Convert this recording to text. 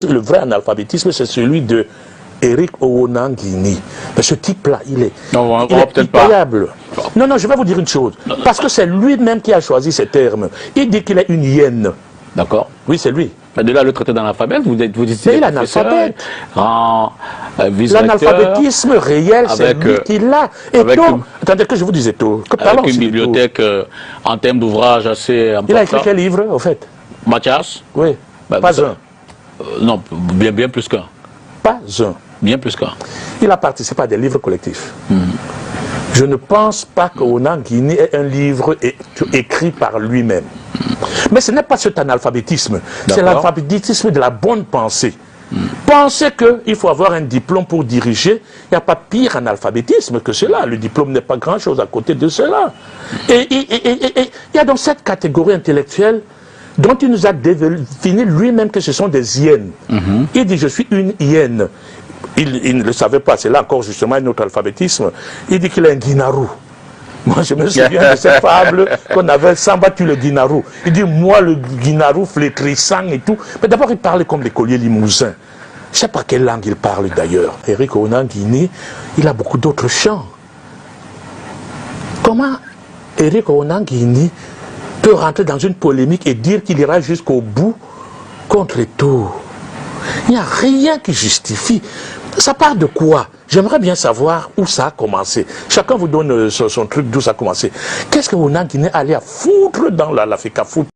Le vrai analphabétisme, c'est celui de Eric Owonangini. Mais ce type-là, il est incroyable. Non, non, je vais vous dire une chose. Parce que c'est lui-même qui a choisi ces termes. Il dit qu'il est une hyène. D'accord. Oui, c'est lui. Mais de là, le traité d'analphabète, vous dites... C'est l'analphabète. L'analphabétisme réel, c'est lui qui l'a. Et tôt, attendez que je vous disais tôt. Avec une bibliothèque en termes d'ouvrages assez important. Il a écrit quel livre, au fait? Mathias? Oui, pas un. Non, bien plus qu'un. Pas un. Bien plus qu'un. Il a participé à des livres collectifs. Je ne pense pas qu'Owonangini ait un livre écrit par lui-même. Mais ce n'est pas cet analphabétisme. C'est l'alphabétisme de la bonne pensée. Penser qu'il faut avoir un diplôme pour diriger, il n'y a pas pire analphabétisme que cela. Le diplôme n'est pas grand-chose à côté de cela. Et il y a dans cette catégorie intellectuelle dont il nous a défini lui-même que ce sont des hyènes. Il dit « je suis une hyène ». Il ne le savait pas, c'est là encore justement un autre alphabétisme. Il dit qu'il est un guinarou. Moi je me souviens de cette fable qu'on avait Samba tue le guinarou. Il dit moi le guinarou flétrissant et tout. Mais d'abord il parlait comme l'écolier limousin. Je ne sais pas quelle langue il parle d'ailleurs. Eric Owonangini, il a beaucoup d'autres chants. Comment Eric Owonangini peut rentrer dans une polémique et dire qu'il ira jusqu'au bout contre tout? Il n'y a rien qui justifie. Ça part de quoi? J'aimerais bien savoir où ça a commencé. Chacun vous donne son truc d'où ça a commencé. Qu'est-ce que Owonangini allait à foutre dans la FECAFOOT?